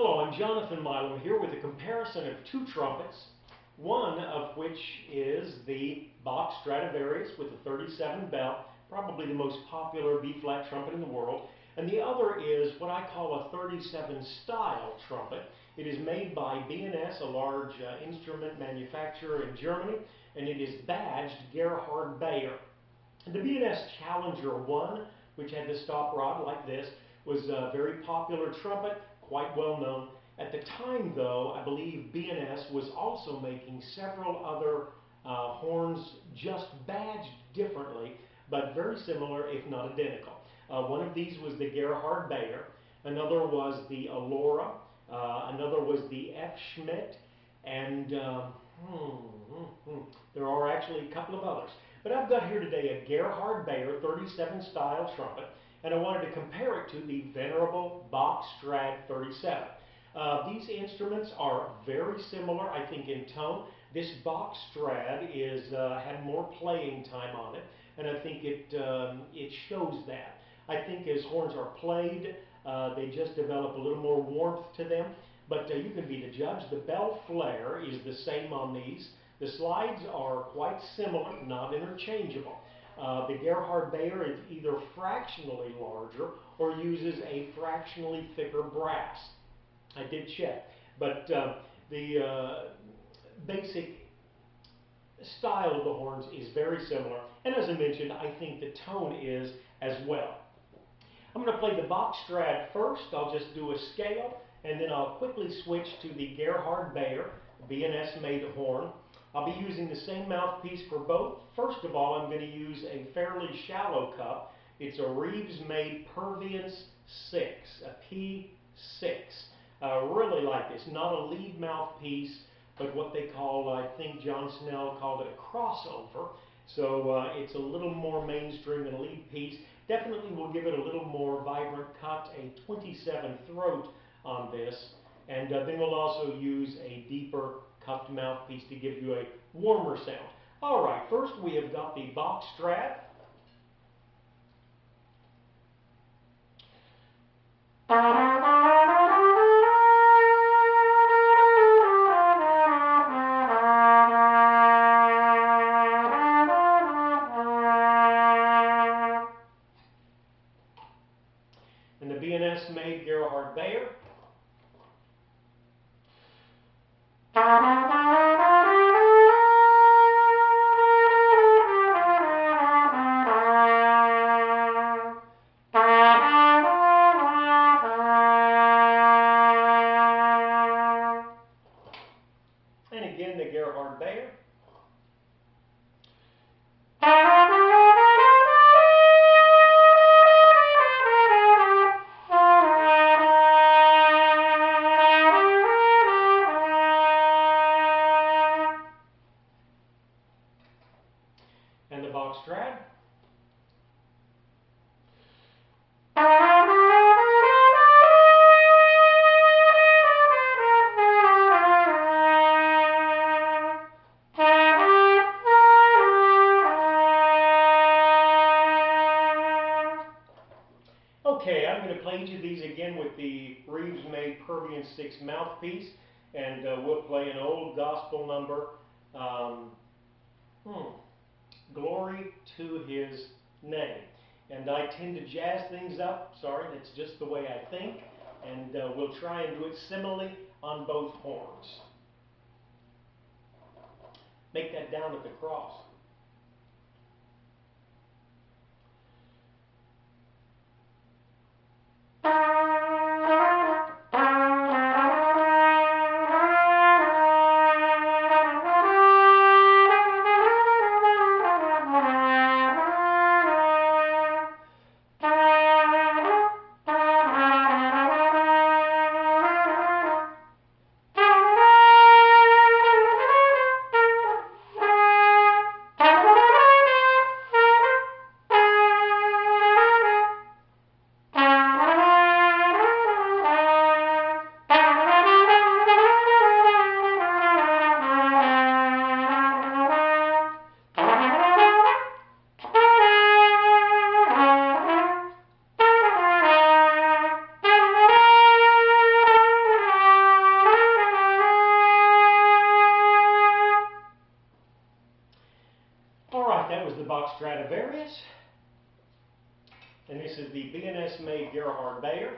Hello, I'm Jonathan Milam here with a comparison of two trumpets, one of which is the Bach Stradivarius with a 37 bell, probably the most popular B-flat trumpet in the world, and the other is what I call a 37 style trumpet. It is made by B&S, a large instrument manufacturer in Germany, and it is badged Gerhard Baier. And the B&S Challenger 1, which had the stop rod like this, was a very popular trumpet, quite well known. At the time, though, I believe B&S was also making several other horns just badged differently, but very similar, if not identical. One of these was the Gerhard Baier, another was the Alora, another was the F. Schmidt, and there are actually a couple of others. But I've got here today a Gerhard Baier 37 style trumpet, and I wanted to compare it to the venerable Bach Strad 37. These instruments are very similar, I think, in tone. This Bach Strad had more playing time on it, and I think it shows that. I think as horns are played, they just develop a little more warmth to them, but you can be the judge. The bell flare is the same on these. The slides are quite similar, not interchangeable. The Gerhard Baier is either fractionally larger or uses a fractionally thicker brass. I did check, but the basic style of the horns is very similar, and as I mentioned, I think the tone is as well. I'm going to play the Bach Strad first. I'll just do a scale, and then I'll quickly switch to the Gerhard Baier, B&S-Made horn. I'll be using the same mouthpiece for both. First of all, I'm going to use a fairly shallow cup. It's a Reeves-Made Perviance 6, a P6. I really like this. Not a lead mouthpiece, but what they call, I think John Snell called it a crossover. So it's a little more mainstream than a lead piece. Definitely will give it a little more vibrant cut, a 27 throat on this. And then we'll also use a deeper cupped mouthpiece to give you a warmer sound. All right, first we have got the Bach Strad. And the B&S-Made Gerhard Baier. And again, the Gerhard Baier. And the Bach Strad. Okay, I'm going to play each of these again with the Reeves-Made Perviance 6 mouthpiece, and we'll play an old gospel number, Glory to His Name. And I tend to jazz things up, sorry, that's just the way I think, and we'll try and do it similarly on both horns. Make that down at the cross. is the B&S-Made Gerhard Baier.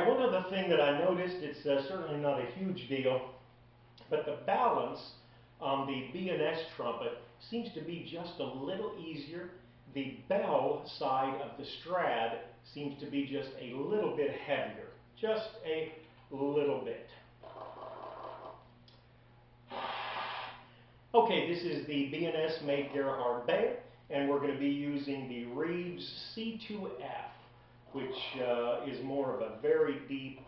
One other thing that I noticed, it's certainly not a huge deal, but the balance on the B&S trumpet seems to be just a little easier. The bell side of the Strad seems to be just a little bit heavier, just a little bit. Okay, this is the B&S-Made Gerhard Baier, and we're going to be using the Reeves C2F, which is more of a very deep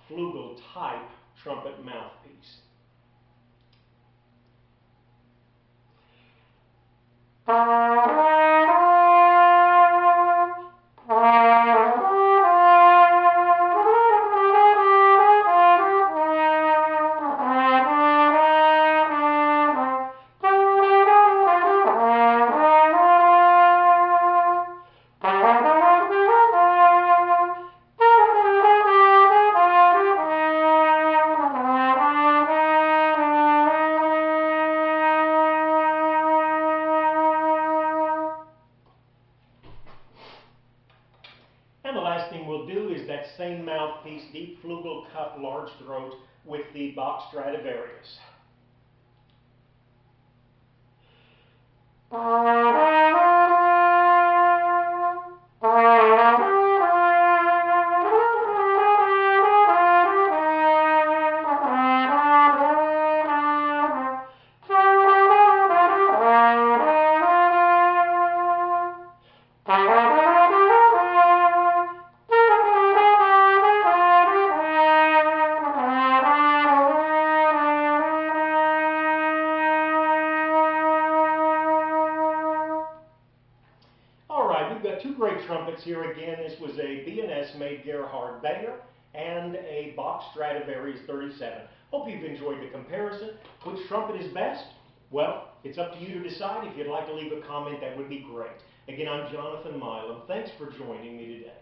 flugel type trumpet mouthpiece. And the last thing we'll do is that same mouthpiece, deep flugel cut, large throat, with the Bach Stradivarius. We've got two great trumpets here again. This was a B&S-Made Gerhard Baier and a Bach Stradivarius 37. Hope you've enjoyed the comparison. Which trumpet is best? Well, it's up to you to decide. If you'd like to leave a comment, that would be great. Again, I'm Jonathan Milam. Thanks for joining me today.